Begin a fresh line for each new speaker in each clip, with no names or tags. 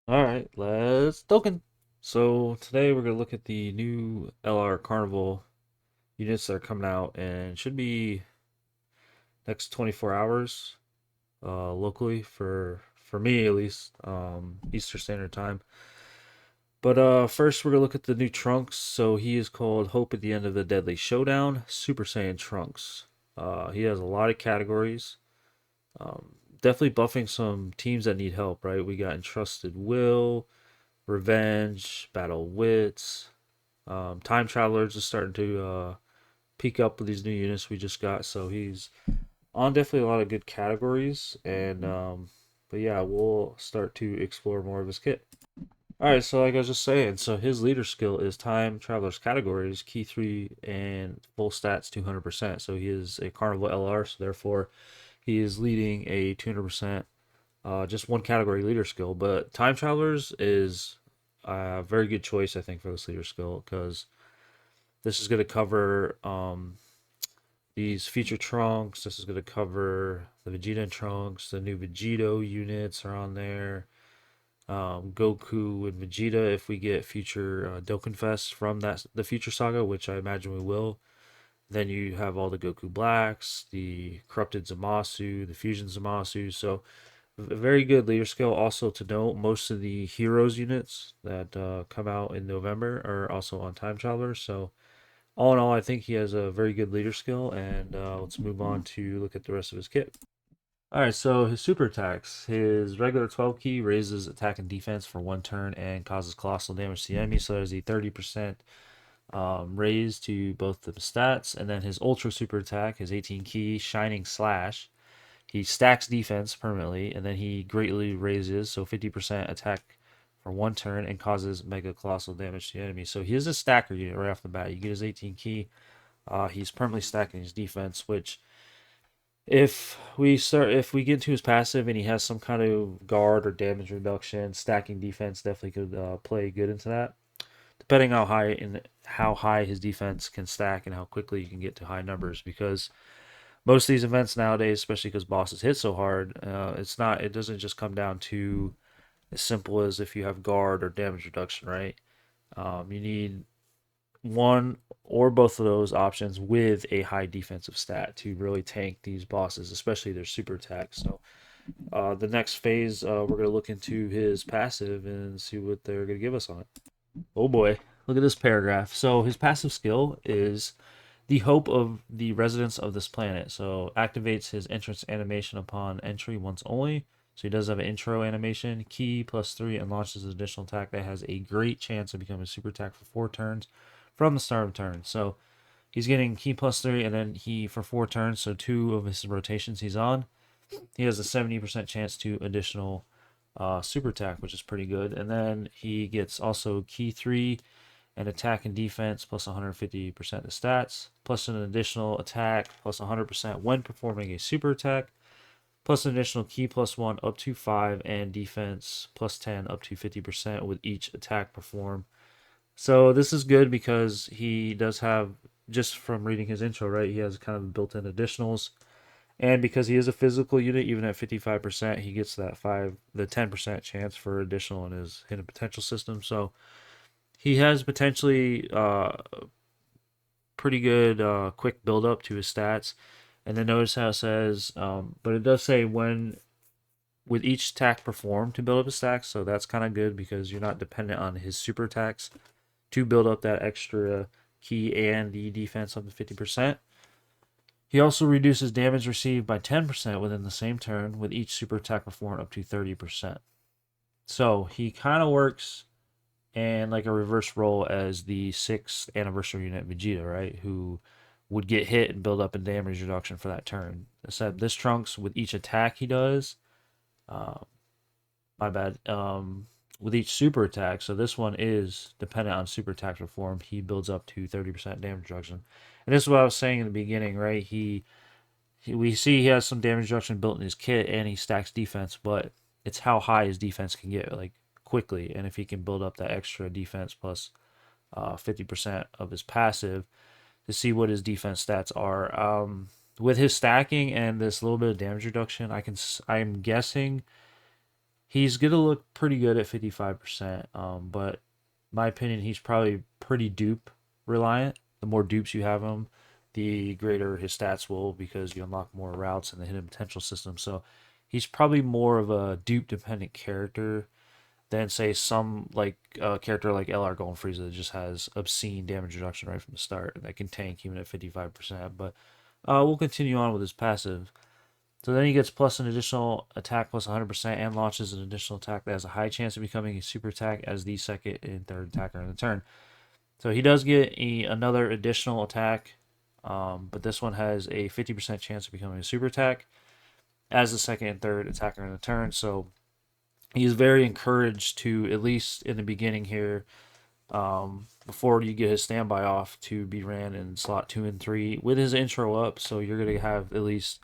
Alright, let's Dokkan. So today we're gonna look at the new LR Carnival units that are coming out and should be next 24 hours locally for me at least, Eastern Standard Time. But first we're gonna look at the new Trunks. So he is called Hope at the End of the Deadly Showdown, Super Saiyan Trunks. He has a lot of categories. Definitely buffing some teams that need help, right? We got Entrusted Will, Revenge, Battle Wits. Time Travelers is starting to peak up with these new units we just got, so he's on definitely a lot of good categories. And but yeah, we'll start to explore more of his kit. All right, so like I was just saying, so his leader skill is Time Travelers categories, key three, and full stats 200%. So he is a Carnival LR, so therefore he is leading a 200%, just one category leader skill. But Time Travelers is a very good choice, I think, for this leader skill because this is going to cover these future Trunks. This is going to cover the Vegeta and Trunks. The new Vegito units are on there. Goku and Vegeta, if we get future Dokkan Fest from the future saga, which I imagine we will. Then you have all the Goku Blacks, the Corrupted Zamasu, the Fusion Zamasu. So a very good leader skill. Also to note, most of the heroes units that come out in November are also on Time Travelers. So all in all, I think he has a very good leader skill. And let's move on to look at the rest of his kit. All right, so his super attacks. His regular 12 key raises attack and defense for one turn and causes colossal damage to the enemy. So there's a 30% raise to both the stats. And then his ultra super attack, his 18 key Shining Slash. He stacks defense permanently, and then he greatly raises, so 50% attack for one turn and causes mega colossal damage to the enemy. So he is a stacker unit right off the bat. You get his 18 key. He's permanently stacking his defense, which if we get into his passive and he has some kind of guard or damage reduction, stacking defense definitely could play good into that. Depending how high his defense can stack and how quickly you can get to high numbers, because most of these events nowadays, especially because bosses hit so hard, it doesn't just come down to as simple as if you have guard or damage reduction, right? You need one or both of those options with a high defensive stat to really tank these bosses, especially their super attacks. So the next phase, we're gonna look into his passive and see what they're gonna give us on it. Oh boy, look at this paragraph. So his passive skill is the hope of the residents of this planet. So activates his entrance animation upon entry once only. So he does have an intro animation, key +3, and launches an additional attack that has a great chance of becoming a super attack for 4 turns from the start of turn. So he's getting key +3, and then he for 4 turns. So two of his rotations he's on, he has a 70% chance to additional super attack, which is pretty good. And then he gets also key 3 and attack and defense plus 150% of stats, plus an additional attack plus 100% when performing a super attack, plus an additional key +1 up to 5, and defense +10 up to 50% with each attack performed. So this is good because he does have, just from reading his intro, right, he has kind of built-in additionals. And because he is a physical unit, even at 55%, he gets the 10% chance for additional in his hidden potential system. So he has potentially pretty good quick build up to his stats. And then notice how it says, but it does say when with each attack performed to build up his stacks. So that's kind of good because you're not dependent on his super attacks to build up that extra key and the defense up to 50%. He also reduces damage received by 10% within the same turn with each super attack performed up to 30%. So he kind of works and like a reverse role as the sixth anniversary unit Vegeta, right? Who would get hit and build up a damage reduction for that turn. Except this Trunks, with each attack he does, uh, my bad, with each super attack, so this one is dependent on super attack perform, he builds up to 30% damage reduction. And this is what I was saying in the beginning, right? We see he has some damage reduction built in his kit and he stacks defense, but it's how high his defense can get, like quickly. And if he can build up that extra defense plus 50% of his passive to see what his defense stats are. With his stacking and this little bit of damage reduction, I'm guessing He's gonna look pretty good at 55%. But my opinion, he's probably pretty dupe reliant. The more dupes you have him, the greater his stats will, because you unlock more routes in the hidden potential system. So he's probably more of a dupe dependent character than say some like character like LR Golden Frieza that just has obscene damage reduction right from the start that can tank even at 55%. But we'll continue on with his passive. So then he gets plus an additional attack plus 100% and launches an additional attack that has a high chance of becoming a super attack as the second and third attacker in the turn. So he does get another additional attack, but this one has a 50% chance of becoming a super attack as the second and third attacker in the turn. So he's very encouraged to, at least in the beginning here, before you get his standby off, to be ran in slot 2 and 3 with his intro up. So you're going to have at least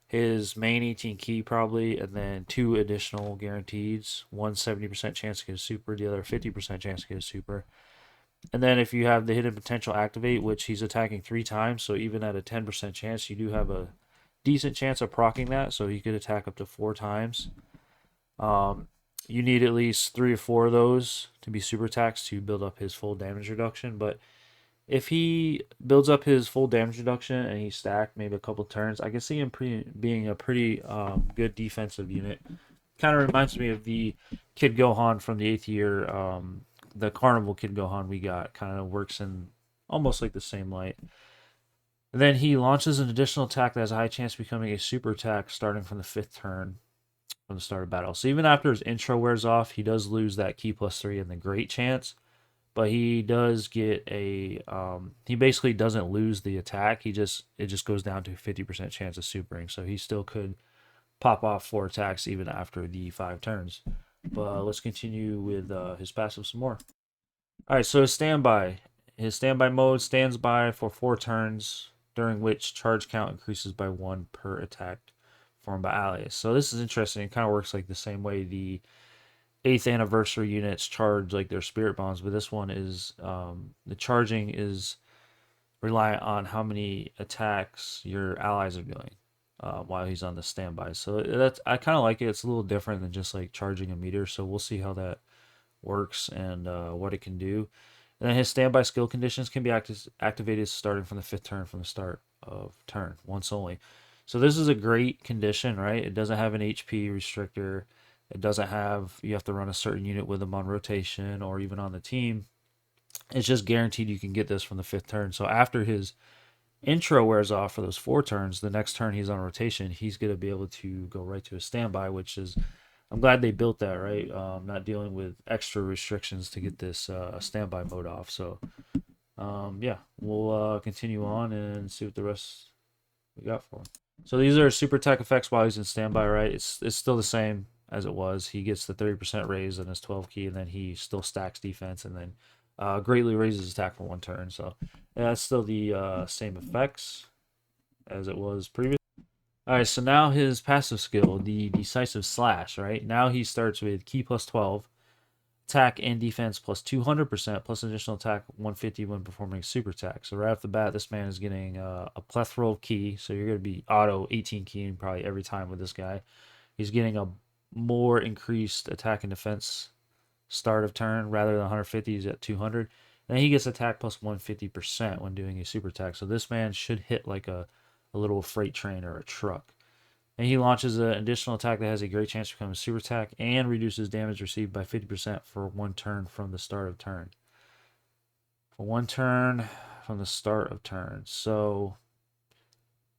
his main 18 key probably, and then 2 additional guarantees. One 70% chance to get a super, the other 50% chance to get a super. And then if you have the hidden potential activate, which he's attacking 3 times, so even at a 10% chance, you do have a decent chance of proccing that, so he could attack up to 4 times. You need at least 3 or 4 of those to be super attacks to build up his full damage reduction. But if he builds up his full damage reduction and he's stacked maybe a couple turns, I can see him being a pretty good defensive unit. Kind of reminds me of the Kid Gohan from the 8th year. The Carnival Kid Gohan we got kind of works in almost like the same light. And then he launches an additional attack that has a high chance of becoming a super attack starting from the 5th turn from the start of battle. So even after his intro wears off, he does lose that key +3 and the great chance, but he does get a he basically doesn't lose the attack. It just goes down to 50% chance of supering. So he still could pop off 4 attacks even after the 5 turns. But let's continue with his passive some more. All right, so his standby. His standby mode stands by for 4 turns, during which charge count increases by 1 per attack formed by allies. So this is interesting. It kind of works like the same way the 8th anniversary units charge like their spirit bombs, but this one is the charging is reliant on how many attacks your allies are doing while he's on the standby. So that's, I kind of like it. It's a little different than just like charging a meter. So we'll see how that works and what it can do. And then his standby skill conditions can be activated starting from the 5th turn from the start of turn, once only. So this is a great condition, right? It doesn't have an HP restrictor. It doesn't have, you have to run a certain unit with him on rotation or even on the team. It's just guaranteed you can get this from the 5th turn. So after his intro wears off for those 4 turns, the next turn he's on rotation, he's going to be able to go right to a standby, which is, I'm glad they built that, right? Not dealing with extra restrictions to get this standby mode off. So, yeah, we'll continue on and see what the rest we got for him. So these are super attack effects while he's in standby, right? It's still the same as it was. He gets the 30% raise on his 12 key, and then he still stacks defense, and then greatly raises attack for 1 turn. So yeah, it's still the same effects as it was previously. All right, so now his passive skill, the decisive slash, right? Now he starts with key +12, attack and defense +200%, plus additional attack 150 when performing super attack. So right off the bat, this man is getting a plethora of key. So you're going to be auto 18 keying probably every time with this guy. He's getting a more increased attack and defense start of turn rather than 150. He's at 200. And then he gets attack +150% when doing a super attack. So this man should hit like a little freight train or a truck. And he launches an additional attack that has a great chance to become a super attack and reduces damage received by 50% for 1 turn from the start of turn. For 1 turn from the start of turn. So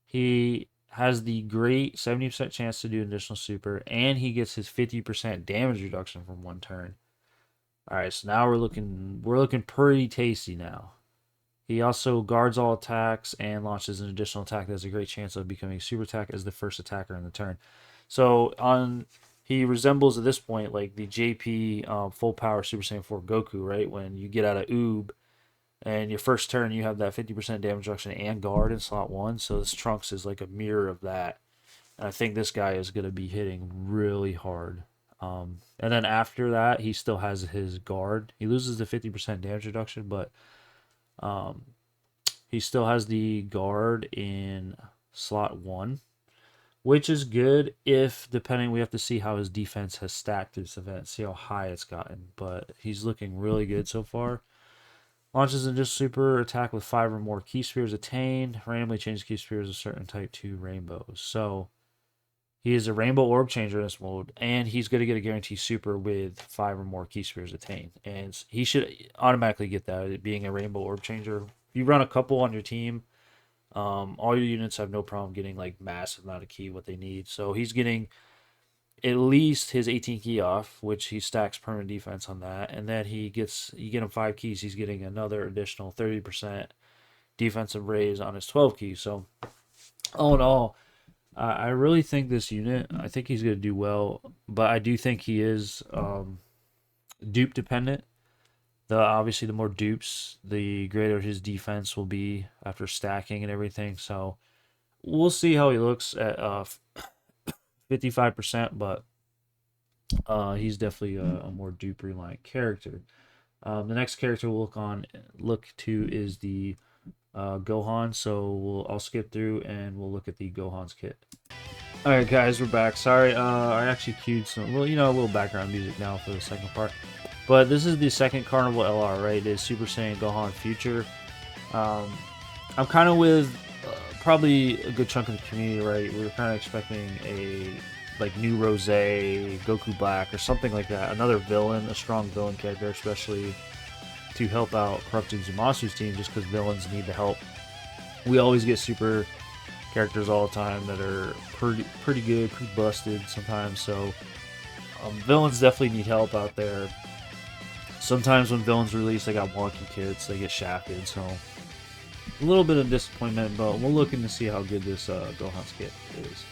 he has the great 70% chance to do an additional super, and he gets his 50% damage reduction from 1 turn. All right, so now we're looking pretty tasty now. He also guards all attacks and launches an additional attack that has a great chance of becoming a super attack as the first attacker in the turn. So he resembles at this point like the JP full power Super Saiyan 4 Goku, right? When you get out of Oob and your first turn you have that 50% damage reduction and guard in slot 1. So this Trunks is like a mirror of that. And I think this guy is going to be hitting really hard. And then after that, he still has his guard. He loses the 50% damage reduction, but he still has the guard in slot 1, which is good if, depending, we have to see how his defense has stacked this event, see how high it's gotten. But he's looking really good so far. Launches a just super attack with 5 or more key spheres attained. Randomly changes key spheres of certain type to rainbows. So he is a rainbow orb changer in this mode, and he's going to get a guarantee super with 5 or more key spheres attained. And he should automatically get that, it being a rainbow orb changer. If you run a couple on your team, all your units have no problem getting like massive amount of key what they need. So he's getting at least his 18 key off, which he stacks permanent defense on that, and then you get him 5 keys, he's getting another additional 30% defensive raise on his 12 keys. So all in all, I really think this unit, I think he's going to do well, but I do think he is dupe dependent. Obviously, the more dupes, the greater his defense will be after stacking and everything. So we'll see how he looks at 55%, but he's definitely a more dupe reliant character. The next character we'll look to is the Gohan. So I'll skip through and we'll look at the Gohan's kit. All right, guys, we're back. Sorry, I actually queued some, a little background music now for the second part. But this is the second Carnival LR, right? It is Super Saiyan Gohan Future. I'm kind of with probably a good chunk of the community, right? We were kind of expecting a new Rose, Goku Black, or something like that. Another villain, a strong villain character, especially to help out Corrupted Zumasu's team, just because villains need the help. We always get super characters all the time that are pretty good, pretty busted sometimes. So villains definitely need help out there. Sometimes when villains release, they got wonky kits, they get shafted, so a little bit of disappointment, but we're looking to see how good this Gohan's kit is.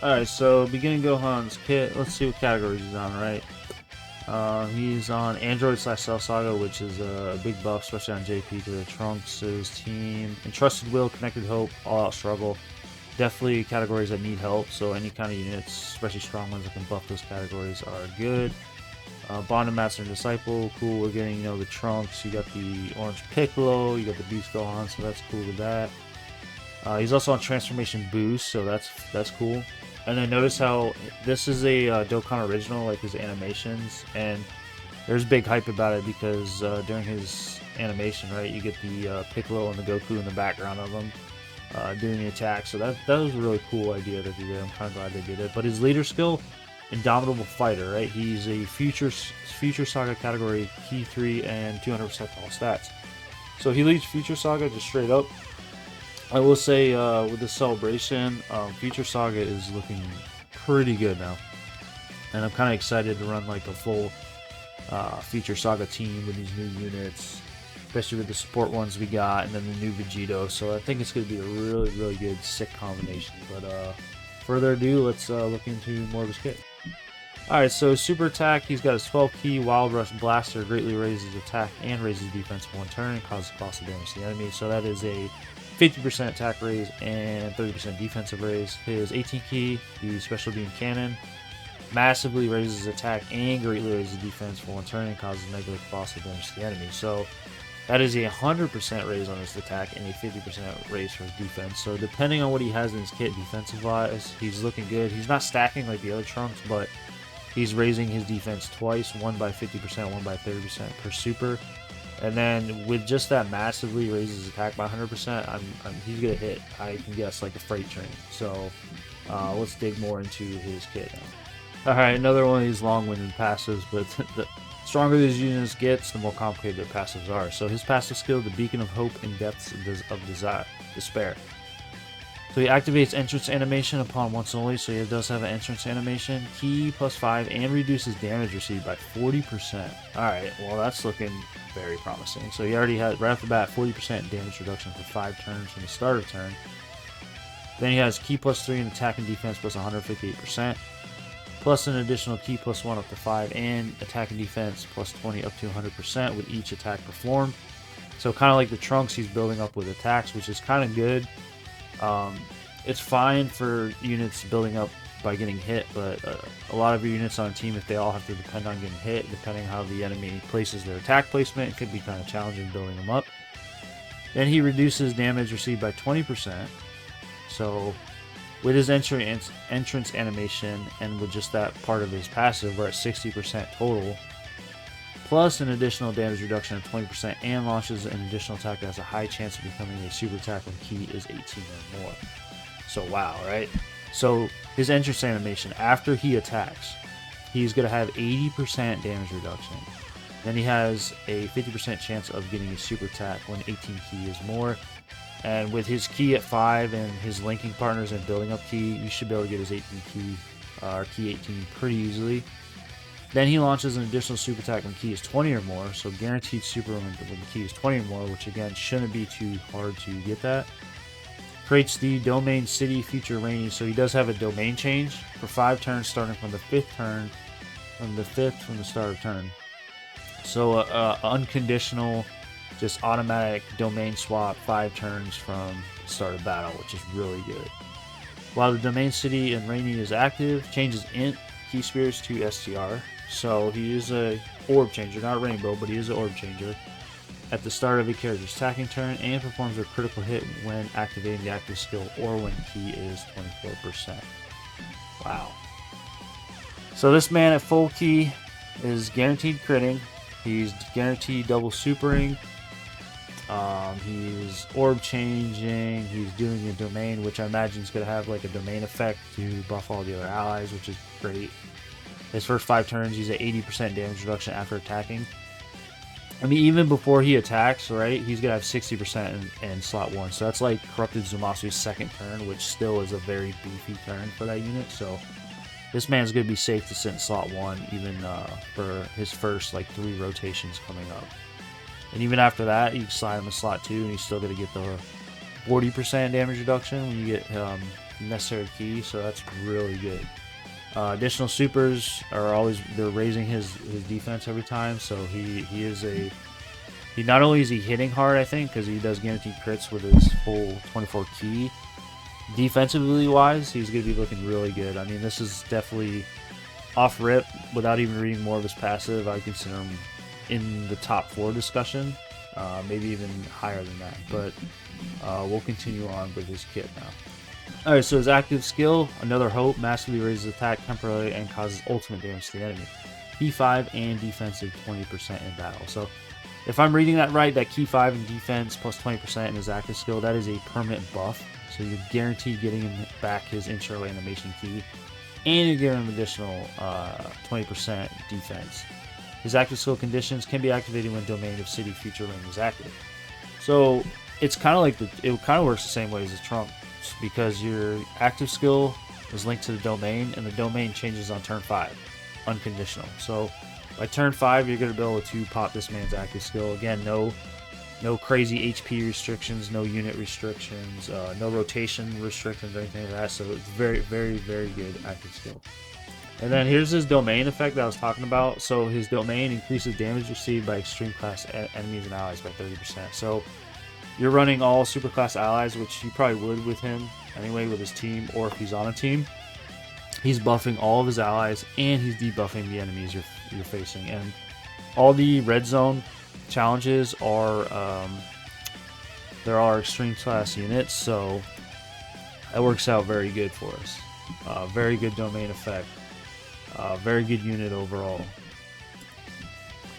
Alright, so beginning Gohan's kit, let's see what categories he's on, right? He's on Android / Cell Saga, which is a big buff, especially on JP to the Trunks' team. Entrusted Will, Connected Hope, All Out Struggle. Definitely categories that need help, so any kind of units, especially strong ones that can buff those categories, are good. Bond and Master and Disciple, cool. We're getting, the Trunks. You got the Orange Piccolo. You got the Beast Gohan, so that's cool with that. He's also on Transformation Boost, so that's cool. And then notice how this is a Dokkan original, like his animations, and there's big hype about it because during his animation, right, you get the Piccolo and the Goku in the background of him doing the attack. So that was a really cool idea that they did. I'm kind of glad they did it. But his leader skill, Indomitable Fighter, right? He's a Future Saga category, Key 3, and 200% all stats. So he leads Future Saga just straight up. I will say, with the celebration, Future Saga is looking pretty good now. And I'm kind of excited to run like a full Future Saga team with these new units, especially with the support ones we got, and then the new Vegito. So I think it's going to be a really, really good, sick combination. But further ado, let's look into more of his kit. Alright, so Super Attack, he's got his 12 key Wild Rush Blaster, greatly raises attack and raises defense for one turn, and causes cost of damage to the enemy. So that is a 50% attack raise and 30% defensive raise. His 18 key, the Special Beam Cannon, massively raises attack and greatly raises defense for one turn, and causes negative cost of damage to the enemy. So that is a 100% raise on his attack and a 50% raise for his defense. So depending on what he has in his kit defensive-wise, he's looking good. He's not stacking like the other Trunks, but he's raising his defense twice, one by 50%, one by 30% per super. And then with just that massively raises his attack by 100%, he's going to hit, I can guess, like a freight train. So let's dig more into his kit now. Alright, another one of these long-winded passives, but the stronger these units gets, the more complicated their passives are. So his passive skill, the Beacon of Hope in Depths of Despair. So he activates entrance animation upon once only, so he does have an entrance animation. Key +5 and reduces damage received by 40%. Alright, well that's looking very promising. So he already has, right off the bat, 40% damage reduction for 5 turns from the start of turn. Then he has Key +3 in attack and defense plus 158%. Plus an additional Key +1 up to 5 and attack and defense +20 up to 100% with each attack performed. So kind of like the Trunks, he's building up with attacks, which is kind of good. It's fine for units building up by getting hit, but a lot of your units on a team, if they all have to depend on getting hit, depending how the enemy places their attack placement, it could be kind of challenging building them up. Then he reduces damage received by 20%. So With his entrance animation and with just that part of his passive, we're at 60% total, plus an additional damage reduction of 20%, and launches an additional attack that has a high chance of becoming a super attack when ki is 18 or more. So wow, right? So his entrance animation, after he attacks, he's going to have 80% damage reduction. Then he has a 50% chance of getting a super attack when 18 ki is more. And with his ki at 5 and his linking partners and building up ki, you should be able to get his 18 ki, or ki 18 pretty easily. Then he launches an additional super attack when ki is 20 or more, so guaranteed super when ki is 20 or more, which again shouldn't be too hard to get that. Creates the domain city future rainy, so he does have a domain change for 5 turns starting from the 5th turn, from the start of turn. So unconditional, just automatic domain swap 5 turns from the start of battle, which is really good. While the domain city and rainy is active, changes int key spirits to STR. So he is a orb changer, not a rainbow, but he is an orb changer at the start of a character's attacking turn, and performs a critical hit when activating the active skill or when ki is 24%. Wow. So this man at full ki is guaranteed critting. He's guaranteed double supering. He's orb changing. He's doing a domain, which I imagine is going to have like a domain effect to buff all the other allies, which is great. His first 5 turns, he's at 80% damage reduction after attacking. I mean, even before he attacks, right, he's going to have 60% in slot 1. So that's like Corrupted Zumasu's second turn, which still is a very beefy turn for that unit. So this man's going to be safe to sit in slot 1, even for his first like 3 rotations coming up. And even after that, you can slide him in slot 2, and he's still going to get the 40% damage reduction when you get necessary ki. So that's really good. Additional supers are always, they're raising his defense every time, so he not only is he hitting hard, I think, because he does guarantee crits with his full 24 ki. Defensively wise, he's going to be looking really good. I mean, this is definitely off rip, without even reading more of his passive. I consider him in the top 4 discussion, maybe even higher than that. But we'll continue on with his kit now. Alright, so his active skill, Another Hope, massively raises attack temporarily and causes ultimate damage to the enemy. Ki 5 and defensive 20% in battle. So if I'm reading that right, that Ki 5 and defense plus 20% in his active skill, that is a permanent buff. So you're guaranteed getting him back his intro animation ki, and you're giving him additional 20% defense. His active skill conditions can be activated when Domain of City Future Ring is active. So it's kind of like it kind of works the same way as the Trunks, because your active skill is linked to the domain, and the domain changes on turn 5, unconditional. So by turn 5, you're going to be able to pop this man's active skill. Again, no crazy HP restrictions, no unit restrictions, no rotation restrictions or anything like that. So it's very, very, very good active skill. And then here's his domain effect that I was talking about. So his domain increases damage received by extreme class enemies and allies by 30%. So you're running all superclass allies, which you probably would with him anyway, with his team, or if he's on a team. He's buffing all of his allies, and he's debuffing the enemies you're facing. And all the red zone challenges are there are extreme class units, so that works out very good for us. Very good domain effect. Very good unit overall.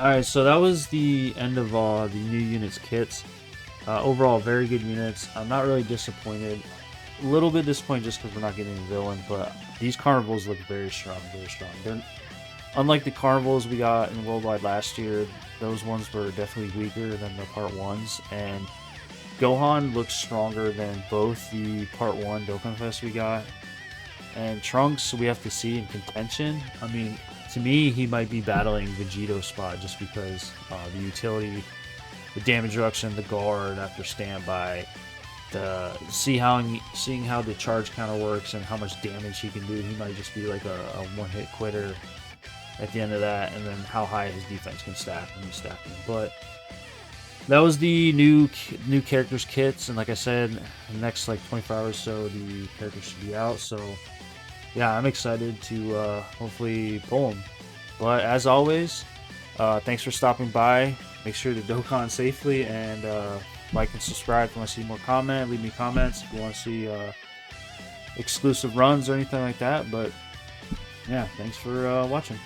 Alright, so that was the end of the new units kits. Overall, very good units. I'm not really disappointed. A little bit disappointed just because we're not getting a villain, but these carnivals look very strong, very strong. They're, unlike the carnivals we got in Worldwide last year, those ones were definitely weaker than the Part 1s, and Gohan looks stronger than both the Part 1 Dokkan Fest we got, and Trunks we have to see in contention. I mean, to me, he might be battling Vegeto's spot just because the utility, the damage reduction, the guard after standby, seeing how the charge counter works and how much damage he can do. He might just be like a one-hit quitter at the end of that, and then how high his defense can stack when he's stacking. But that was the new characters kits, and like I said, the next like 24 hours or so, the characters should be out. So yeah, I'm excited to hopefully pull them. But as always, thanks for stopping by. Make sure to Dokkan safely, and like and subscribe if you want to see more content. Leave me comments if you want to see exclusive runs or anything like that. But yeah, thanks for watching.